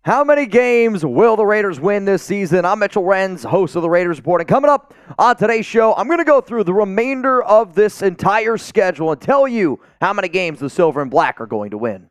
How many games will the Raiders win this season? I'm Mitchell Renz, host of the Raiders Report. And coming up on today's show, I'm going to go through the remainder of this entire schedule and tell you how many games the Silver and Black are going to win.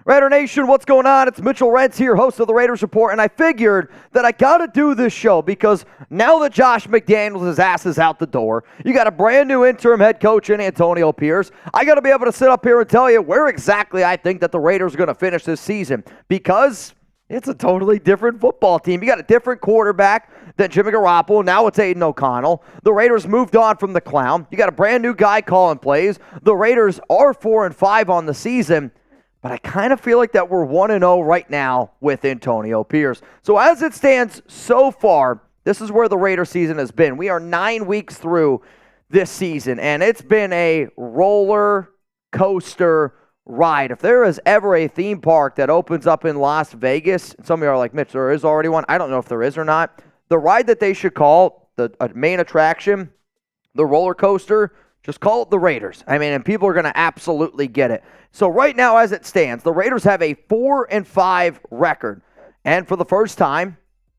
Raider Nation, what's going on? It's Mitchell Renz here, host of the Raiders Report, and I figured that I got to do this show because now that Josh McDaniels' ass is out the door, you got a brand new interim head coach in Antonio Pierce. I got to be able to sit up here and tell you where exactly I think that the Raiders are going to finish this season because it's a totally different football team. You got a different quarterback than Jimmy Garoppolo. Now it's Aiden O'Connell. The Raiders moved on from the clown. You got a brand new guy calling plays. The Raiders are 4-5 on the season. But I kind of feel like that we're 1-0 right now with Antonio Pierce. So as it stands so far, this is where the Raider season has been. We are 9 weeks through this season, and it's been a roller coaster ride. If there is ever a theme park that opens up in Las Vegas, some of you are like, Mitch, there is already one. I don't know if there is or not. The ride that they should call the main attraction, the roller coaster, just call it the Raiders. I mean, and people are going to absolutely get it. So right now, as it stands, the Raiders have a 4-5 record. And for the first time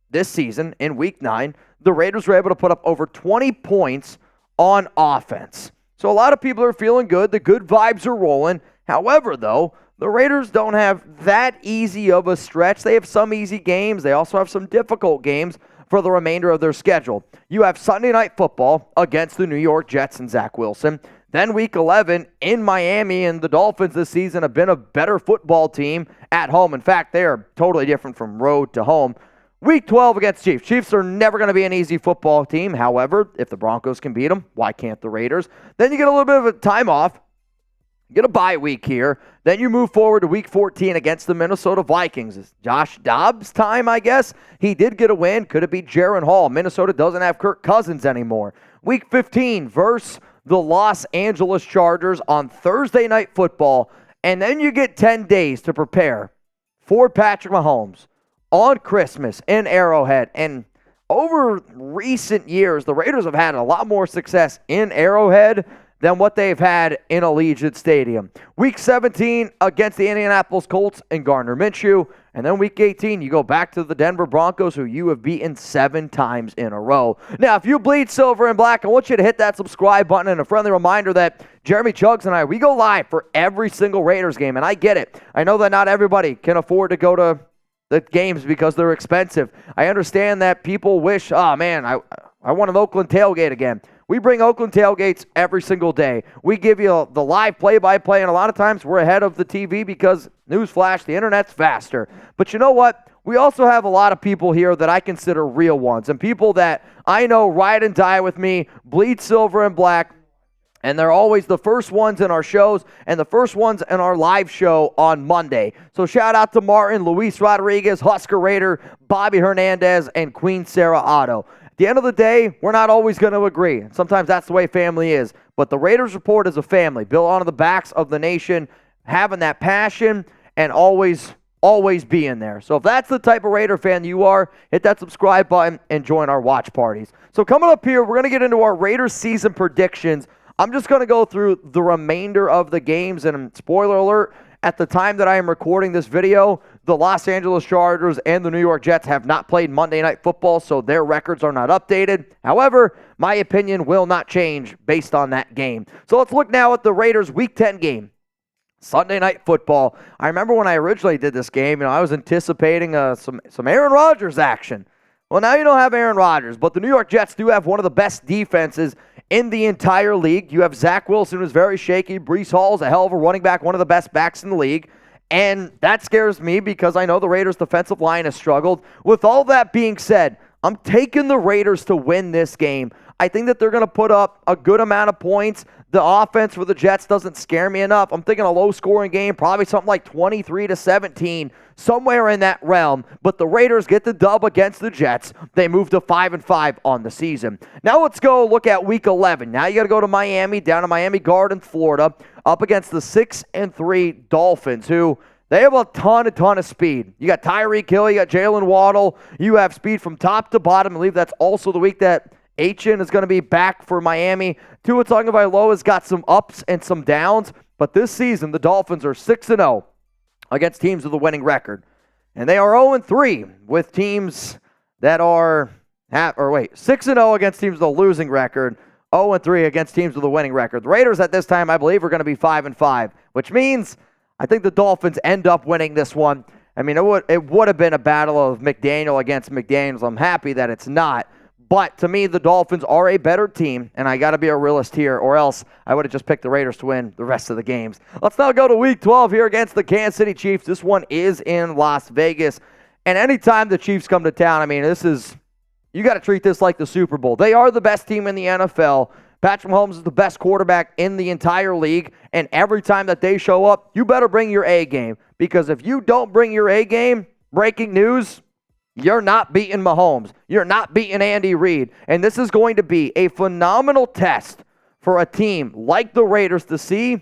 this season, in Week 9, the Raiders were able to put up over 20 points on offense. So a lot of people are feeling good. The good vibes are rolling. However, though, the Raiders don't have that easy of a stretch. They have some easy games. They also have some difficult games for the remainder of their schedule. You have Sunday Night Football against the New York Jets and Zach Wilson. Then Week 11 in Miami, and the Dolphins this season have been a better football team at home. In fact, they are totally different from road to home. Week 12 against Chiefs. Chiefs are never going to be an easy football team. However, if the Broncos can beat them, why can't the Raiders? Then you get a little bit of a time off. Get a bye week here. Then you move forward to Week 14 against the Minnesota Vikings. It's Josh Dobbs' time, I guess. He did get a win. Could it be Jaron Hall? Minnesota doesn't have Kirk Cousins anymore. Week 15 versus the Los Angeles Chargers on Thursday Night Football. And then you get 10 days to prepare for Patrick Mahomes on Christmas in Arrowhead. And over recent years, the Raiders have had a lot more success in Arrowhead than what they've had in Allegiant Stadium. Week 17 against the Indianapolis Colts and Gardner Minshew. And then Week 18, you go back to the Denver Broncos, who you have beaten 7 times in a row. Now, if you bleed silver and black, I want you to hit that subscribe button and a friendly reminder that Jeremy Chuggs and I, we go live for every single Raiders game. And I get it. I know that not everybody can afford to go to the games because they're expensive. I understand that people wish, oh man, I want an Oakland tailgate again. We bring Oakland tailgates every single day. We give you the live play-by-play, and a lot of times we're ahead of the TV because, newsflash, the internet's faster. But you know what? We also have a lot of people here that I consider real ones, and people that I know ride and die with me, bleed silver and black, and they're always the first ones in our shows and the first ones in our live show on Monday. So shout out to Martin, Luis Rodriguez, Husker Raider, Bobby Hernandez, and Queen Sarah Otto. At the end of the day, we're not always going to agree. Sometimes that's the way family is. But the Raiders Report is a family built on the backs of the nation, having that passion and always being there. So if that's the type of Raider fan you are, hit that subscribe button and join our watch parties. So coming up here, we're going to get into our Raiders season predictions. I'm just going to go through the remainder of the games, and spoiler alert, at the time that I am recording this video, the Los Angeles Chargers and the New York Jets have not played Monday Night Football, so their records are not updated. However, my opinion will not change based on that game. So let's look now at the Raiders' Week 10 game. Sunday Night Football. I remember when I originally did this game, I was anticipating some Aaron Rodgers action. Well, now you don't have Aaron Rodgers, but the New York Jets do have one of the best defenses in the entire league. You have Zach Wilson, who's very shaky. Breece Hall's a hell of a running back, one of the best backs in the league. And that scares me because I know the Raiders' defensive line has struggled. With all that being said, I'm taking the Raiders to win this game. I think that they're going to put up a good amount of points. The offense for the Jets doesn't scare me enough. I'm thinking a low-scoring game, probably something like 23-17, somewhere in that realm. But the Raiders get the dub against the Jets. They move to 5-5 on the season. Now let's go look at Week 11. Now you got to go to Miami, down to Miami Gardens, Florida, up against the 6-3 Dolphins, who they have a ton of speed. You got Tyreek Hill, you got Jalen Waddle. You have speed from top to bottom. I believe that's also the week that Achin is going to be back for Miami. Tua Tagovailoa's got some ups and some downs, but this season the Dolphins are 6-0 against teams with a winning record. And they are 0-3 with teams that are 6-0 against teams with a losing record, 0-3 against teams with a winning record. The Raiders at this time, I believe, are going to be 5-5, which means I think the Dolphins end up winning this one. I mean, it would have been a battle of McDaniel against McDaniels. I'm happy that it's not. But to me, the Dolphins are a better team, and I got to be a realist here, or else I would have just picked the Raiders to win the rest of the games. Let's now go to Week 12 here against the Kansas City Chiefs. This one is in Las Vegas. And anytime the Chiefs come to town, I mean, you got to treat this like the Super Bowl. They are the best team in the NFL. Patrick Mahomes is the best quarterback in the entire league, and every time that they show up, you better bring your A game, because if you don't bring your A game, breaking news, you're not beating Mahomes. You're not beating Andy Reid, and this is going to be a phenomenal test for a team like the Raiders to see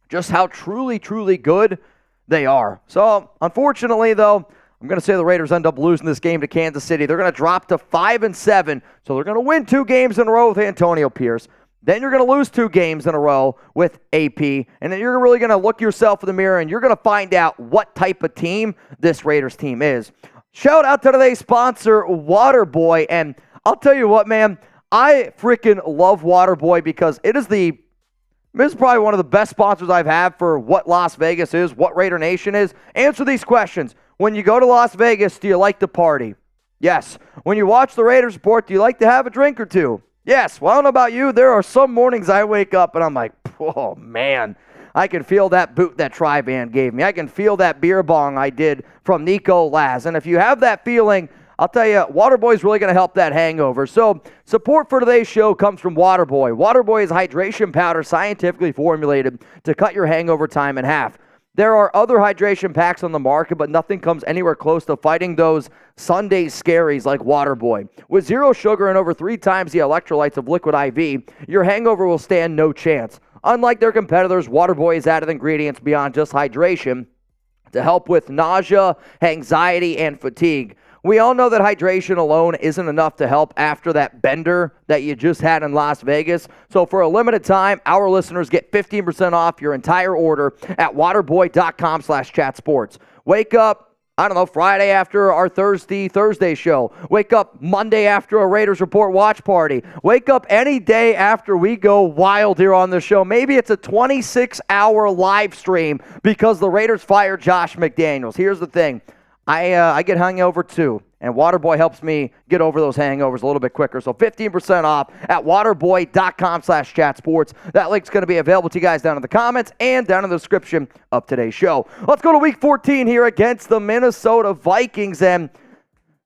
just how truly, truly good they are. So, unfortunately, though, I'm going to say the Raiders end up losing this game to Kansas City. They're going to drop to 5-7, so they're going to win 2 games in a row with Antonio Pierce. Then you're going to lose 2 games in a row with AP, and then you're really going to look yourself in the mirror, and you're going to find out what type of team this Raiders team is. Shout out to today's sponsor, Waterboy, and I'll tell you what, man, I freaking love Waterboy because this is probably one of the best sponsors I've had for what Las Vegas is, what Raider Nation is. Answer these questions. When you go to Las Vegas, do you like to party? Yes. When you watch the Raiders report, do you like to have a drink or two? Yes. Well, I don't know about you. There are some mornings I wake up and I'm like, oh, man. I can feel that boot that Tri-Band gave me. I can feel that beer bong I did from Nico Laz. And if you have that feeling, I'll tell you, Waterboy is really going to help that hangover. So support for today's show comes from Waterboy. Waterboy is hydration powder scientifically formulated to cut your hangover time in half. There are other hydration packs on the market, but nothing comes anywhere close to fighting those Sunday scaries like Waterboy. With 0 sugar and over 3 times the electrolytes of Liquid IV, your hangover will stand no chance. Unlike their competitors, Waterboy has added ingredients beyond just hydration to help with nausea, anxiety, and fatigue. We all know that hydration alone isn't enough to help after that bender that you just had in Las Vegas. So for a limited time, our listeners get 15% off your entire order at waterboy.com/chatsports. Wake up, Friday after our Thursday show. Wake up Monday after a Raiders Report watch party. Wake up any day after we go wild here on the show. Maybe it's a 26-hour live stream because the Raiders fired Josh McDaniels. Here's the thing. I get hungover too, and Waterboy helps me get over those hangovers a little bit quicker. So 15% off at waterboy.com/chatsports. That link's going to be available to you guys down in the comments and down in the description of today's show. Let's go to Week 14 here against the Minnesota Vikings, and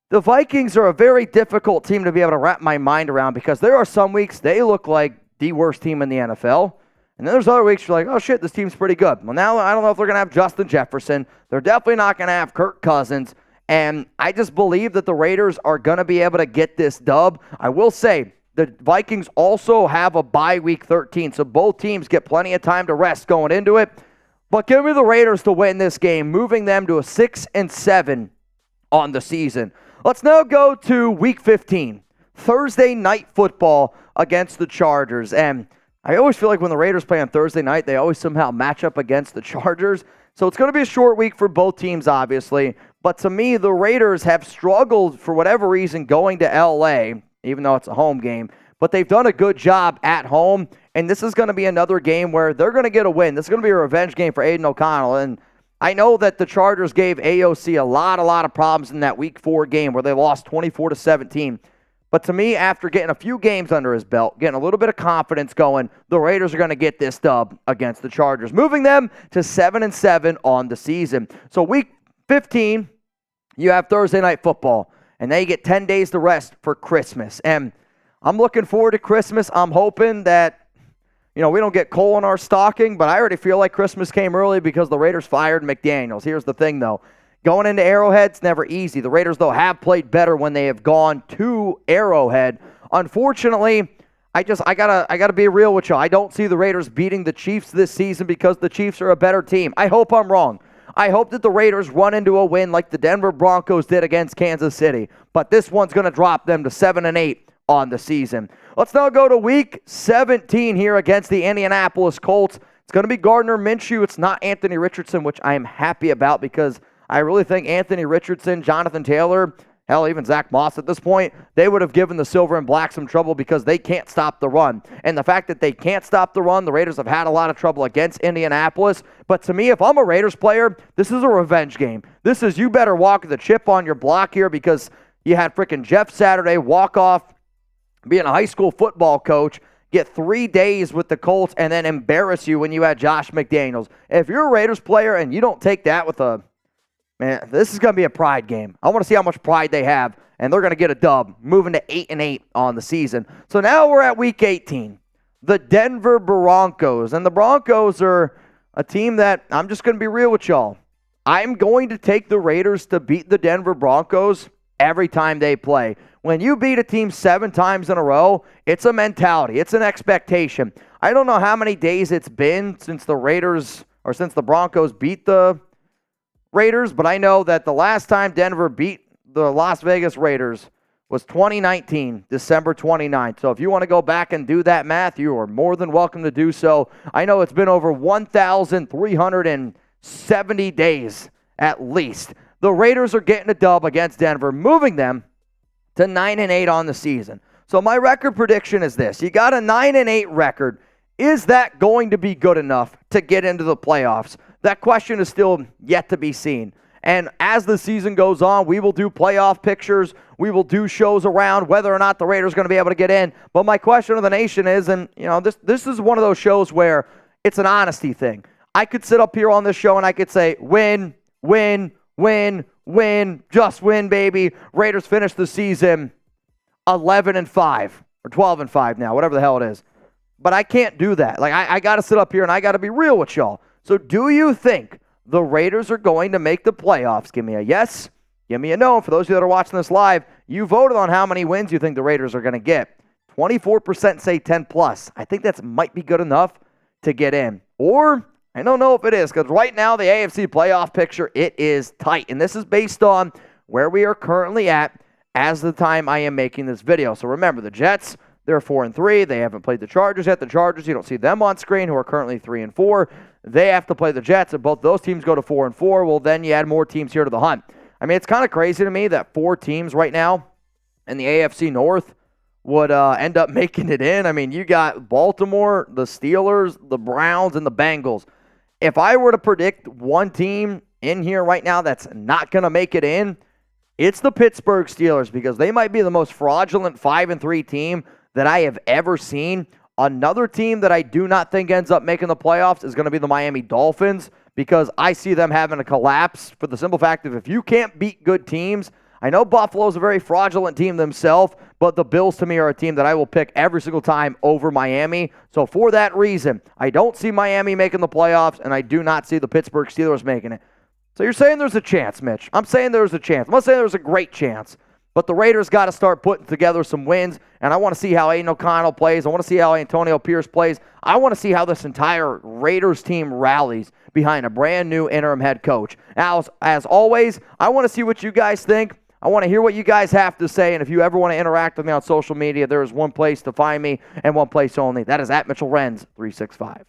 the Vikings are a very difficult team to be able to wrap my mind around because there are some weeks they look like the worst team in the NFL. And then there's other weeks you're like, oh, shit, this team's pretty good. Well, now I don't know if they're going to have Justin Jefferson. They're definitely not going to have Kirk Cousins. And I just believe that the Raiders are going to be able to get this dub. I will say the Vikings also have a bye week 13, so both teams get plenty of time to rest going into it. But give me the Raiders to win this game, moving them to a 6-7 on the season. Let's now go to Week 15, Thursday night football against the Chargers. And I always feel like when the Raiders play on Thursday night, they always somehow match up against the Chargers. So it's going to be a short week for both teams, obviously. But to me, the Raiders have struggled for whatever reason going to L.A., even though it's a home game. But they've done a good job at home. And this is going to be another game where they're going to get a win. This is going to be a revenge game for Aiden O'Connell. And I know that the Chargers gave AOC a lot of problems in that Week 4 game where they lost 24-17. But to me, after getting a few games under his belt, getting a little bit of confidence going, the Raiders are going to get this dub against the Chargers, moving them to 7-7 on the season. So Week 15, you have Thursday night football, and they get 10 days to rest for Christmas. And I'm looking forward to Christmas. I'm hoping that, we don't get coal in our stocking, but I already feel like Christmas came early because the Raiders fired McDaniels. Here's the thing, though. Going into Arrowhead's never easy. The Raiders, though, have played better when they have gone to Arrowhead. Unfortunately, I gotta be real with you. I don't see the Raiders beating the Chiefs this season because the Chiefs are a better team. I hope I'm wrong. I hope that the Raiders run into a win like the Denver Broncos did against Kansas City. But this one's going to drop them to 7-8 on the season. Let's now go to Week 17 here against the Indianapolis Colts. It's going to be Gardner Minshew. It's not Anthony Richardson, which I am happy about because I really think Anthony Richardson, Jonathan Taylor, hell, even Zach Moss at this point, they would have given the Silver and Black some trouble because they can't stop the run. And the fact that they can't stop the run, the Raiders have had a lot of trouble against Indianapolis. But to me, if I'm a Raiders player, this is a revenge game. This is you better walk the chip on your block here because you had freaking Jeff Saturday walk off being a high school football coach, get 3 days with the Colts, and then embarrass you when you had Josh McDaniels. If you're a Raiders player and you don't take that with a, man, this is going to be a pride game. I want to see how much pride they have, and they're going to get a dub, moving to 8-8 on the season. So now we're at Week 18, the Denver Broncos. And the Broncos are a team that, I'm just going to be real with y'all, I'm going to take the Raiders to beat the Denver Broncos every time they play. When you beat a team 7 times in a row, it's a mentality. It's an expectation. I don't know how many days it's been since the Raiders, or since the Broncos beat the Raiders, but I know that the last time Denver beat the Las Vegas Raiders was 2019, December 29th. So if you want to go back and do that math, you are more than welcome to do so. I know it's been over 1,370 days at least. The Raiders are getting a dub against Denver, moving them to 9-8 on the season. So my record prediction is this. You got a 9-8 record. Is that going to be good enough to get into the playoffs? That question is still yet to be seen. And as the season goes on, we will do playoff pictures. We will do shows around whether or not the Raiders are going to be able to get in. But my question of the nation is, and you know, this is one of those shows where it's an honesty thing. I could sit up here on this show and I could say, win, win, win, win, just win, baby. Raiders finish the season 11-5 or 12-5 now, whatever the hell it is. But I can't do that. Like I got to sit up here and I got to be real with y'all. So do you think the Raiders are going to make the playoffs? Give me a yes. Give me a no. For those of you that are watching this live, you voted on how many wins you think the Raiders are going to get. 24% say 10 plus. I think that might be good enough to get in. Or I don't know if it is, because right now the AFC playoff picture, it is tight. And this is based on where we are currently at as the time I am making this video. So remember, the Jets, they're 4-3. They haven't played the Chargers yet. The Chargers, you don't see them on screen, who are currently 3-4. They have to play the Jets. If both those teams go to 4-4, well, then you add more teams here to the hunt. I mean, it's kind of crazy to me that 4 teams right now in the AFC North would end up making it in. I mean, you got Baltimore, the Steelers, the Browns, and the Bengals. If I were to predict one team in here right now that's not going to make it in, it's the Pittsburgh Steelers, because they might be the most fraudulent 5-3 team that I have ever seen. Another team that I do not think ends up making the playoffs is going to be the Miami Dolphins, because I see them having a collapse for the simple fact of if you can't beat good teams. I know Buffalo's a very fraudulent team themselves, but the Bills to me are a team that I will pick every single time over Miami. So for that reason, I don't see Miami making the playoffs, and I do not see the Pittsburgh Steelers making it. So you're saying there's a chance, Mitch. I'm saying there's a chance. I'm not saying there's a great chance. But the Raiders got to start putting together some wins, and I want to see how Aiden O'Connell plays. I want to see how Antonio Pierce plays. I want to see how this entire Raiders team rallies behind a brand new interim head coach. Now, as always, I want to see what you guys think. I want to hear what you guys have to say, and if you ever want to interact with me on social media, there is one place to find me and one place only. That is at Mitchell Renz 365.